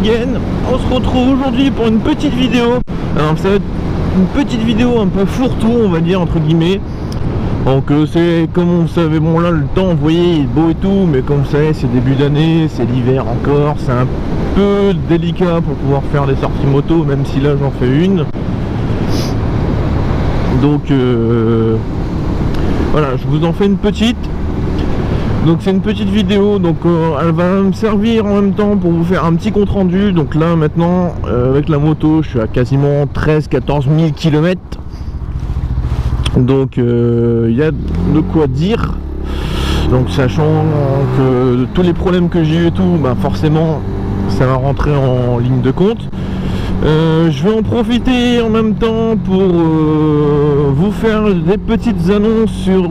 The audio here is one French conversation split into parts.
Again. On se retrouve aujourd'hui pour une petite vidéo. Alors ça va être une petite vidéo un peu fourre-tout, on va dire, entre guillemets. Donc c'est comme on savait, bon là le temps, vous voyez, il est beau et tout, mais comme vous savez, c'est début d'année, c'est l'hiver encore, c'est un peu délicat pour pouvoir faire des sorties moto, même si là j'en fais une. Donc voilà, je vous en fais une petite. Donc c'est une petite vidéo, donc elle va me servir en même temps pour vous faire un petit compte rendu. Donc là maintenant avec la moto je suis à quasiment 13-14 000 km. Donc il y a de quoi dire. Donc sachant que tous les problèmes que j'ai eu et tout, bah forcément ça va rentrer en ligne de compte. Je vais en profiter en même temps pour vous faire des petites annonces sur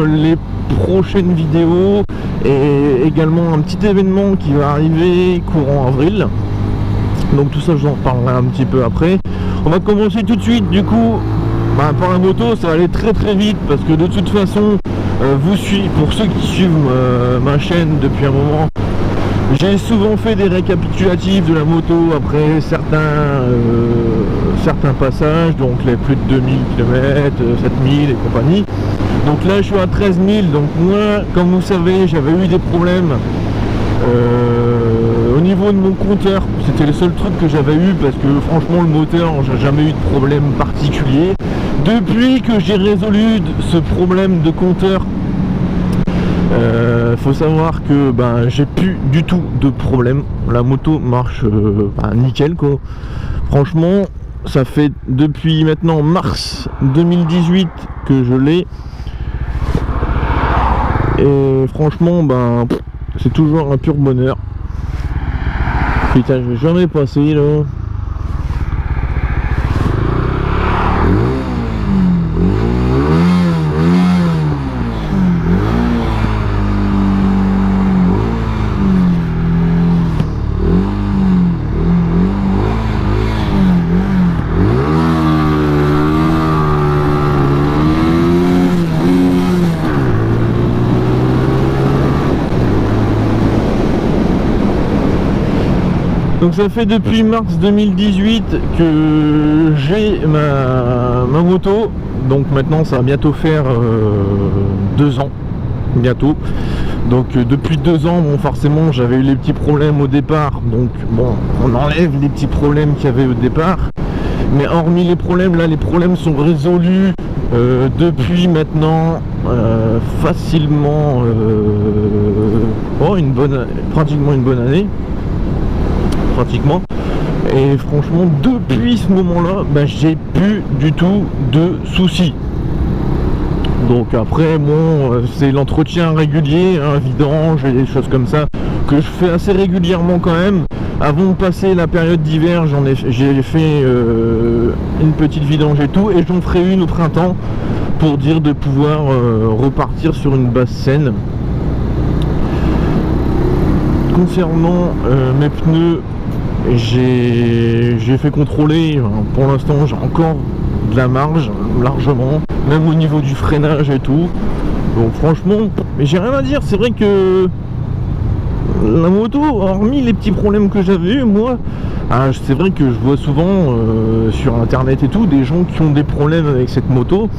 les prochaines vidéos et également un petit événement qui va arriver courant avril. Donc tout ça je vous en reparlerai un petit peu après. On va commencer tout de suite du coup par la moto, ça va aller très très vite parce que de toute façon pour ceux qui suivent ma chaîne depuis un moment, j'ai souvent fait des récapitulatifs de la moto après certains passages, donc les plus de 2000 km, 7000 et compagnie. Donc là je suis à 13 000, donc moi comme vous savez j'avais eu des problèmes au niveau de mon compteur. C'était le seul truc que j'avais eu parce que franchement le moteur j'ai jamais eu de problème particulier. Depuis que j'ai résolu ce problème de compteur, faut savoir que j'ai plus du tout de problème. La moto marche nickel quoi. Franchement ça fait depuis maintenant mars 2018 que je l'ai. Et franchement c'est toujours un pur bonheur. Putain, je vais jamais passer là. Donc ça fait depuis mars 2018 que j'ai ma moto. Donc maintenant ça va bientôt faire 2 ans. Bientôt. Donc depuis 2 ans, bon forcément j'avais eu les petits problèmes au départ. Donc bon, on enlève les petits problèmes qu'il y avait au départ. Mais hormis les problèmes, là les problèmes sont résolus depuis maintenant facilement pratiquement une bonne année. Pratiquement. Et franchement depuis ce moment là j'ai plus du tout de soucis. Donc après bon c'est l'entretien régulier, vidange et des choses comme ça que je fais assez régulièrement quand même. Avant de passer la période d'hiver j'ai fait une petite vidange et tout, et j'en ferai une au printemps pour dire de pouvoir repartir sur une base saine. Concernant mes pneus, j'ai fait contrôler, pour l'instant j'ai encore de la marge largement, même au niveau du freinage et tout. Donc franchement, mais j'ai rien à dire. C'est vrai que la moto, hormis les petits problèmes que j'avais eu moi, c'est vrai que je vois souvent sur internet et tout des gens qui ont des problèmes avec cette moto.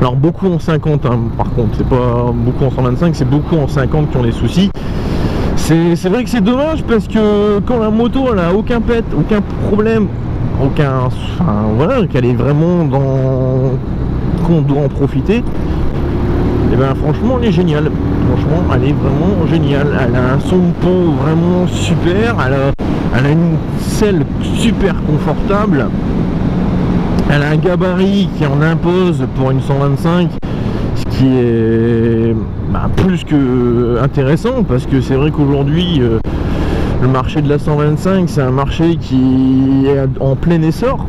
Alors beaucoup en 50 par contre, c'est pas beaucoup en 125, c'est beaucoup en 50 qui ont des soucis. C'est vrai que c'est dommage parce que quand la moto elle a aucun pet, aucun problème, qu'elle est vraiment qu'on doit en profiter, et franchement elle est géniale. Franchement elle est vraiment géniale. Elle a un son de pont vraiment super, elle a une selle super confortable, elle a un gabarit qui en impose pour une 125, ce qui est plus que intéressant parce que c'est vrai qu'aujourd'hui le marché de la 125 c'est un marché qui est en plein essor.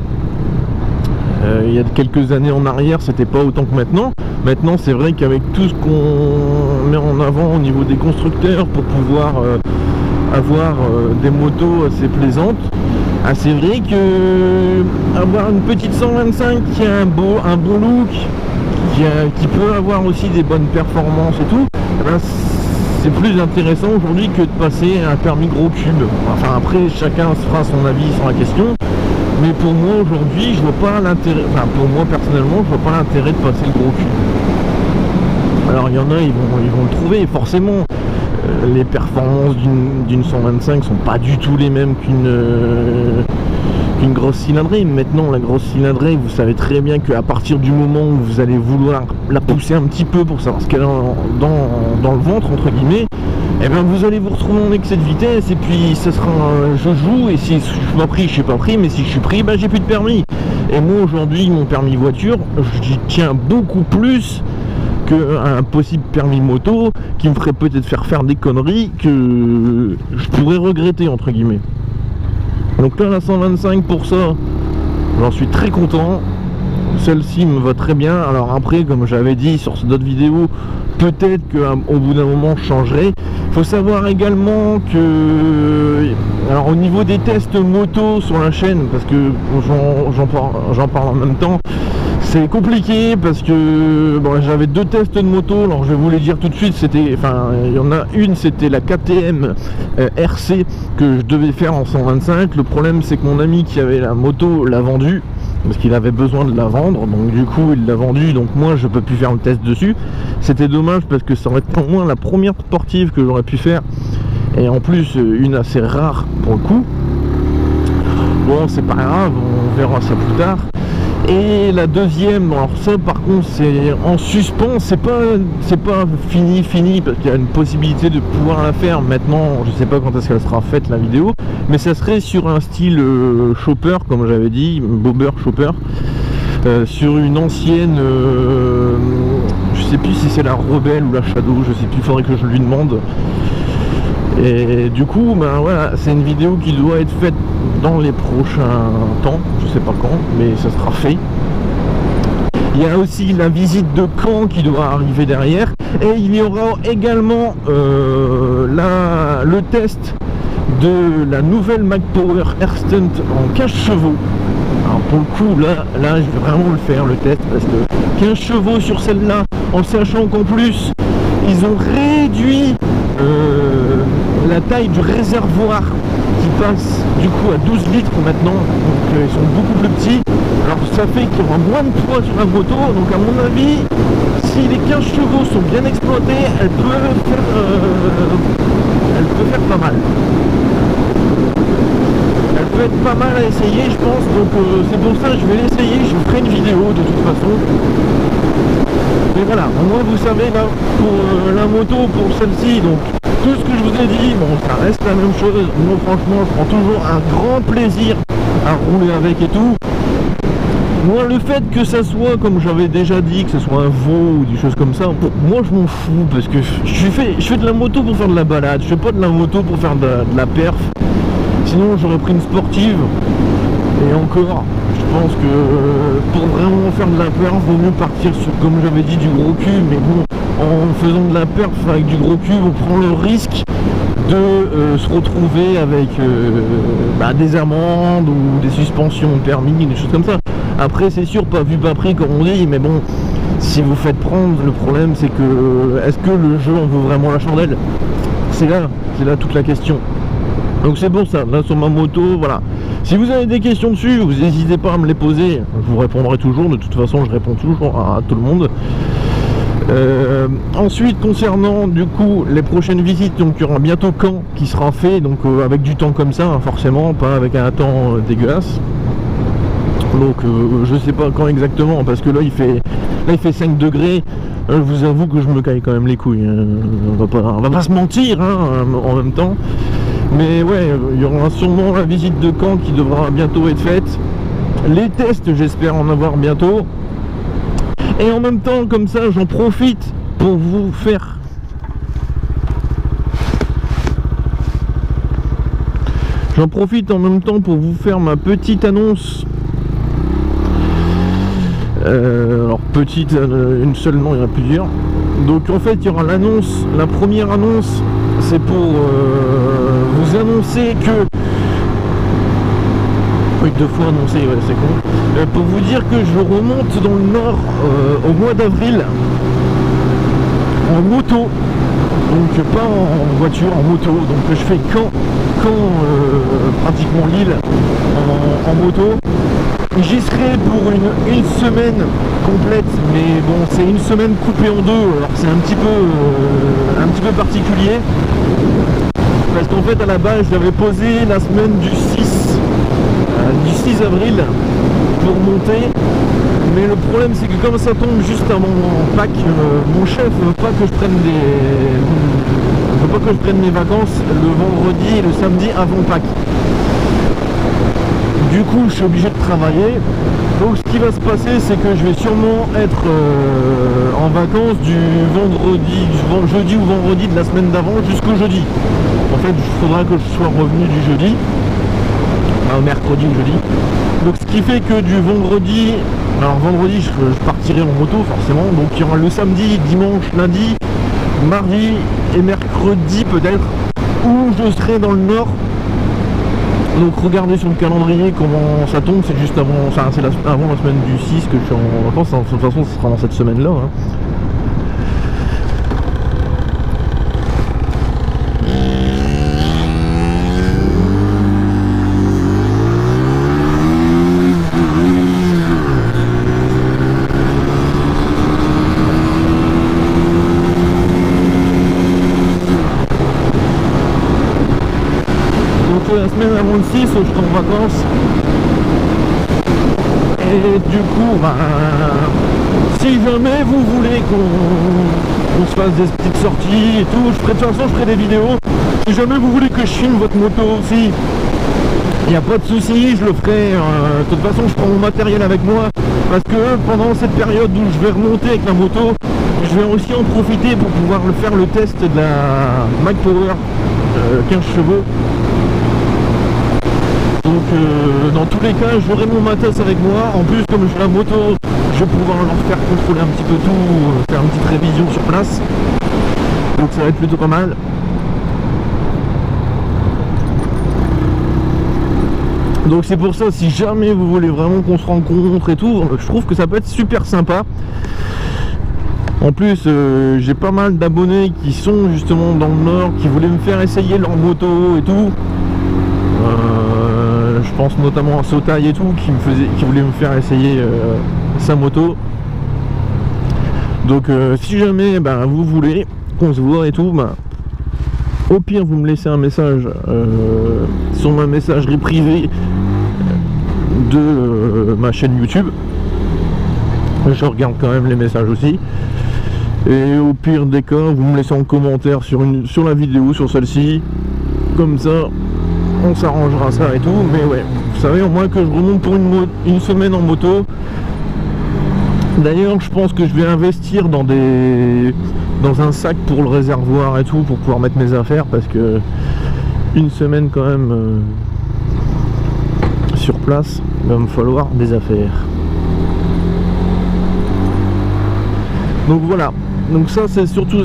Il y a quelques années en arrière c'était pas autant que maintenant. Maintenant c'est vrai qu'avec tout ce qu'on met en avant au niveau des constructeurs pour pouvoir avoir des motos assez plaisantes, c'est vrai que avoir une petite 125 qui a un beau look, qui peut avoir aussi des bonnes performances et tout, c'est plus intéressant aujourd'hui que de passer un permis gros cube. Enfin après chacun se fera son avis sur la question, mais pour moi aujourd'hui je vois pas l'intérêt, enfin pour moi personnellement je vois pas l'intérêt de passer le gros cube. Alors il y en a, ils vont le trouver forcément. Les performances d'une 125 sont pas du tout les mêmes qu'une grosse cylindrée. Maintenant la grosse cylindrée, vous savez très bien qu'à partir du moment où vous allez vouloir la pousser un petit peu pour savoir ce qu'elle a dans le ventre entre guillemets, et bien vous allez vous retrouver en excès de vitesse et puis ça sera je joue, et si je suis pas pris, je suis pas pris, mais si je suis pris, ben j'ai plus de permis. Et moi aujourd'hui mon permis voiture, j'y tiens beaucoup plus qu'un possible permis moto qui me ferait peut-être faire des conneries que je pourrais regretter entre guillemets. Donc là la 125 pour ça, j'en suis très content. Celle-ci me va très bien. Alors après, comme j'avais dit sur d'autres vidéos, peut-être qu'au bout d'un moment je changerai. Il faut savoir également que, alors au niveau des tests moto sur la chaîne, parce que j'en parle en même temps, c'est compliqué parce que bon, j'avais 2 tests de moto. Alors je vais vous les dire tout de suite. Il y en a une, c'était la KTM RC que je devais faire en 125. Le problème c'est que mon ami qui avait la moto l'a vendue parce qu'il avait besoin de la vendre, donc du coup il l'a vendue, donc moi je peux plus faire le test dessus. C'était dommage parce que ça aurait été au moins la première sportive que j'aurais pu faire, et en plus une assez rare pour le coup. Bon, c'est pas grave, on verra ça plus tard. Et la deuxième, alors ça par contre c'est en suspens, c'est pas fini parce qu'il y a une possibilité de pouvoir la faire maintenant. Je sais pas quand est-ce qu'elle sera faite la vidéo, mais ça serait sur un style chopper, comme j'avais dit, bobber chopper, sur une ancienne, je sais plus si c'est la Rebelle ou la Shadow, je sais plus, il faudrait que je lui demande. Et du coup, ben voilà, c'est une vidéo qui doit être faite dans les prochains temps, je sais pas quand, mais ça sera fait. Il y a aussi la visite de Caen qui doit arriver derrière, et il y aura également le test de la nouvelle MacPower AirStunt en 15 chevaux. Alors pour le coup, là je vais vraiment le faire le test, parce que 15 chevaux sur celle-là, en sachant qu'en plus ils ont réduit la taille du réservoir qui passe du coup à 12 litres maintenant, donc ils sont beaucoup plus petits. Alors ça fait qu'il y aura moins de poids sur la moto, donc à mon avis, si les 15 chevaux sont bien exploités, elle peut faire pas mal. Elle peut être pas mal à essayer, je pense, donc c'est pour ça que je vais l'essayer, je vous ferai une vidéo de toute façon. Mais voilà, au moins vous savez là pour la moto, pour celle-ci, donc tout ce que je vous ai dit, bon ça reste la même chose. Moi franchement je prends toujours un grand plaisir à rouler avec et tout. Moi le fait que ça soit, comme j'avais déjà dit, que ce soit un veau ou des choses comme ça, moi je m'en fous, parce que je fais de la moto pour faire de la balade, je fais pas de la moto pour faire de la perf. Sinon j'aurais pris une sportive, et encore, je pense que pour vraiment faire de la perf, vaut mieux partir sur, comme j'avais dit, du gros cul. Mais bon, en faisant de la perf avec du gros cul, on prend le risque de se retrouver avec des amendes ou des suspensions de permis, des choses comme ça. Après c'est sûr, pas vu pas pris comme on dit, mais bon, si vous faites prendre, le problème c'est que, est-ce que le jeu en vaut vraiment la chandelle? C'est là toute la question. Donc c'est pour ça, là sur ma moto, voilà. Si vous avez des questions dessus, vous n'hésitez pas à me les poser, je vous répondrai toujours, de toute façon je réponds toujours à tout le monde. Ensuite, concernant du coup les prochaines visites, donc il y aura bientôt Caen qui sera fait, donc avec du temps comme ça, hein, forcément, pas avec un temps dégueulasse. Donc je sais pas quand exactement, parce que là il fait 5 degrés. Je vous avoue que je me caille quand même les couilles, hein. On va pas se mentir, hein, en même temps. Mais ouais, il y aura sûrement la visite de Caen qui devra bientôt être faite. Les tests, j'espère en avoir bientôt. Et en même temps, comme ça, j'en profite pour vous faire... J'en profite en même temps pour vous faire ma petite annonce. Alors petite, une seule, non, il y en a plusieurs. Donc en fait, il y aura l'annonce, la première annonce, c'est pour vous annoncer que... Oui, 2 fois annoncé, ouais, c'est con. Pour vous dire que je remonte dans le nord au mois d'avril en moto. donc pas en voiture, en moto, donc je fais quand pratiquement l'île en moto. J'y serai pour une semaine complète, mais bon, c'est une semaine coupée en deux, alors c'est un petit peu particulier, parce qu'en fait à la base j'avais posé la semaine du 6 avril pour monter, mais le problème c'est que comme ça tombe juste avant Pâques, mon chef veut pas que je prenne mes vacances le vendredi et le samedi avant Pâques. Du coup, je suis obligé de travailler. Donc, ce qui va se passer, c'est que je vais sûrement être en vacances du jeudi ou vendredi de la semaine d'avant jusqu'au jeudi. En fait, il faudra que je sois revenu du jeudi, mercredi ou jeudi. Donc, ce qui fait que du vendredi, alors vendredi, je partirai en moto forcément. Donc, il y aura le samedi, dimanche, lundi, mardi et mercredi peut-être, où je serai dans le nord. Donc regardez sur le calendrier comment ça tombe, c'est juste avant, avant la semaine du 6 que je suis en vacances, de toute façon ce sera dans cette semaine là. La semaine avant le 6, je serai en vacances. Et du coup, si jamais vous voulez qu'on se fasse des petites sorties et tout, de toute façon je ferai des vidéos. Si jamais vous voulez que je filme votre moto aussi, il n'y a pas de souci, je le ferai. De toute façon, je prends mon matériel avec moi, parce que pendant cette période où je vais remonter avec la moto, je vais aussi en profiter pour pouvoir faire le test de la Mag Power 15 chevaux. Donc dans tous les cas, j'aurai mon matos avec moi. En plus, comme j'ai la moto, je vais pouvoir leur faire contrôler un petit peu tout, faire une petite révision sur place. Donc ça va être plutôt pas mal. Donc c'est pour ça, si jamais vous voulez vraiment qu'on se rencontre et tout, je trouve que ça peut être super sympa. En plus, j'ai pas mal d'abonnés qui sont justement dans le nord, qui voulaient me faire essayer leur moto et tout. Je pense notamment à Sotaille et tout, qui voulait me faire essayer sa moto. Donc si jamais vous voulez qu'on se voit et tout, au pire vous me laissez un message sur ma messagerie privée de ma chaîne YouTube. Je regarde quand même les messages aussi. Et au pire des cas, vous me laissez en commentaire sur la vidéo, sur celle-ci. Comme ça, on s'arrangera ça et tout. Mais ouais, vous savez, au moins que je remonte pour une semaine en moto. D'ailleurs, je pense que je vais investir dans un sac pour le réservoir et tout, pour pouvoir mettre mes affaires, parce que une semaine quand même sur place, il va me falloir des affaires. Donc voilà, donc ça c'est surtout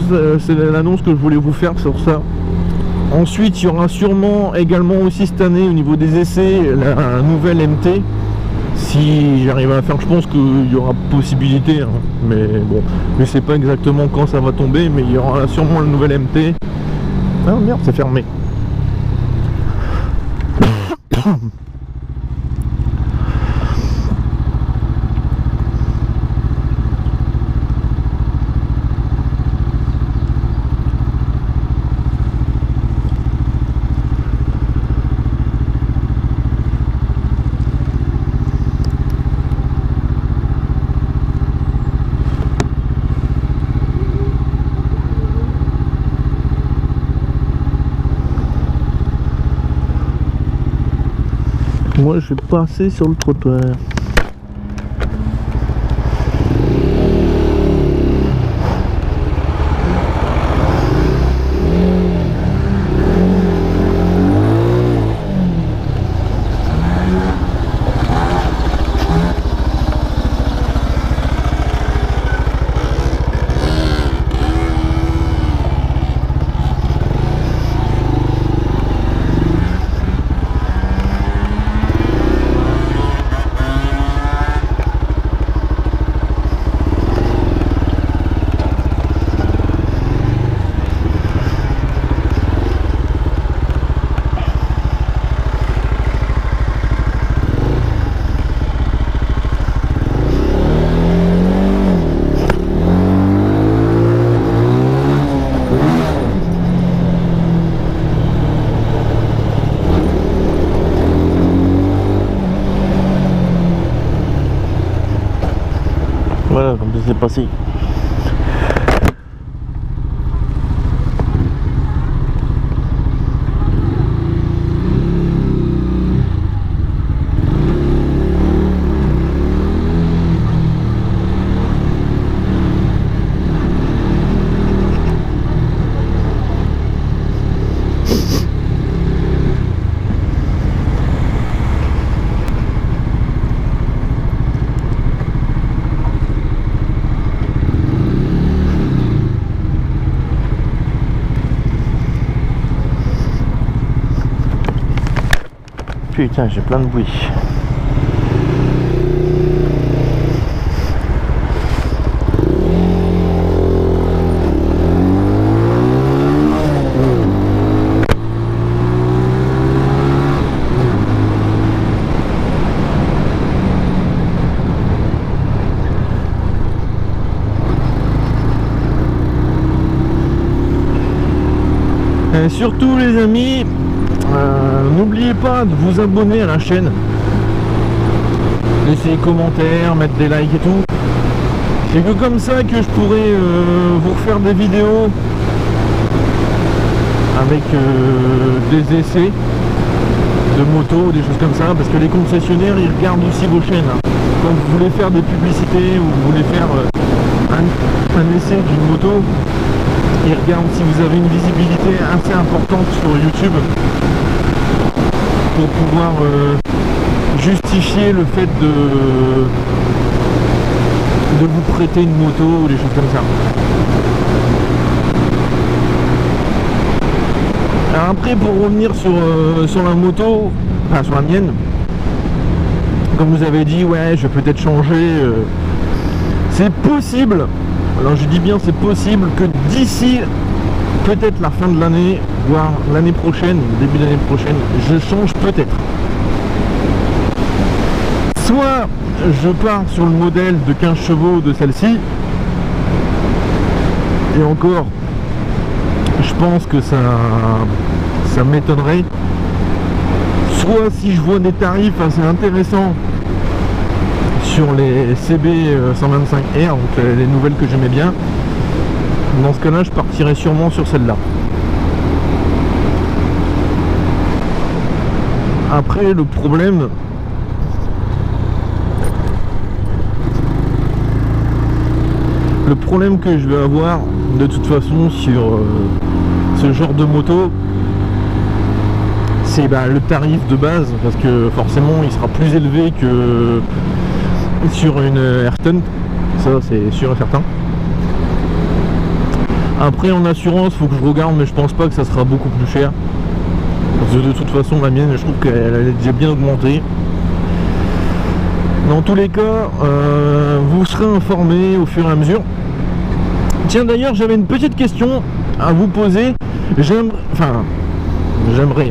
l'annonce que je voulais vous faire sur ça. Ensuite, il y aura sûrement également aussi cette année au niveau des essais la nouvelle MT. Si j'arrive à la faire, je pense qu'il y aura possibilité, hein. Mais bon, je sais pas exactement quand ça va tomber, mais il y aura sûrement la nouvelle MT. Ah merde, c'est fermé. Moi je vais passer sur le trottoir. s'est passé. Putain, j'ai plein de bruit. Et surtout les amis, n'oubliez pas de vous abonner à la chaîne, laisser des commentaires, mettre des likes et tout. C'est que comme ça que je pourrai vous refaire des vidéos avec des essais de moto, des choses comme ça, parce que les concessionnaires ils regardent aussi vos chaînes. Quand vous voulez faire des publicités ou vous voulez faire un essai d'une moto, ils regardent si vous avez une visibilité assez importante sur YouTube pour pouvoir justifier le fait de vous prêter une moto ou des choses comme ça. Alors après, pour revenir sur la moto, enfin sur la mienne, comme vous avez dit, ouais, je vais peut-être changer, c'est possible. Alors je dis bien c'est possible que d'ici peut-être la fin de l'année, voire l'année prochaine, début de l'année prochaine, je change peut-être. Soit je pars sur le modèle de 15 chevaux de celle-ci, et encore, je pense que ça m'étonnerait. Soit si je vois des tarifs assez intéressants sur les CB 125R, donc les nouvelles que j'aimais bien, dans ce cas-là je partirai sûrement sur celle-là. Après le problème, que je vais avoir de toute façon sur ce genre de moto, c'est le tarif de base, parce que forcément il sera plus élevé que sur une Ayrton, ça c'est sûr et certain. Après en assurance faut que je regarde, mais je pense pas que ça sera beaucoup plus cher, parce que de toute façon la mienne je trouve qu'elle a déjà bien augmenté. Dans tous les cas, vous serez informés au fur et à mesure. Tiens, d'ailleurs j'avais une petite question à vous poser. J'aimerais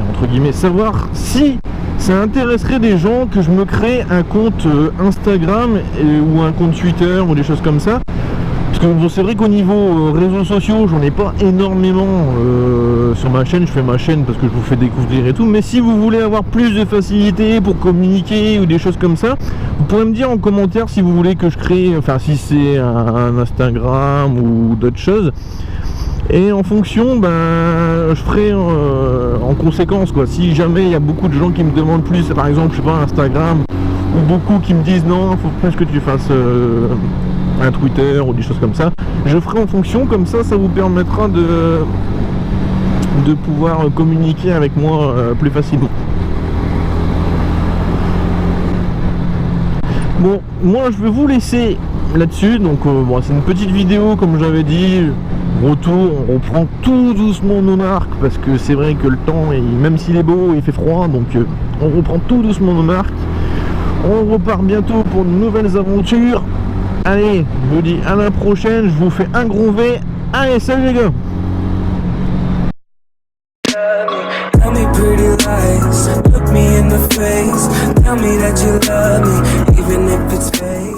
entre guillemets savoir si ça intéresserait des gens que je me crée un compte Instagram ou un compte Twitter ou des choses comme ça. Parce que bon, c'est vrai qu'au niveau réseaux sociaux, j'en ai pas énormément sur ma chaîne. Je fais ma chaîne parce que je vous fais découvrir et tout. Mais si vous voulez avoir plus de facilité pour communiquer ou des choses comme ça, vous pouvez me dire en commentaire si vous voulez que je crée, enfin si c'est un Instagram ou d'autres choses. Et en fonction, je ferai en conséquence quoi. Si jamais il y a beaucoup de gens qui me demandent plus, par exemple, je sais pas, Instagram, ou beaucoup qui me disent non, il faut presque que tu fasses un Twitter ou des choses comme ça, je ferai en fonction, comme ça vous permettra de pouvoir communiquer avec moi plus facilement. Bon, moi je vais vous laisser là-dessus, donc bon, c'est une petite vidéo comme j'avais dit. Retour, on reprend tout doucement nos marques, parce que c'est vrai que le temps, même s'il est beau, il fait froid, donc on reprend tout doucement nos marques. On repart bientôt pour de nouvelles aventures. Allez, je vous dis à la prochaine, je vous fais un gros V. Allez, salut les gars. Tell me pretty lies, look me in the face, tell me that you love me, even if it's fake.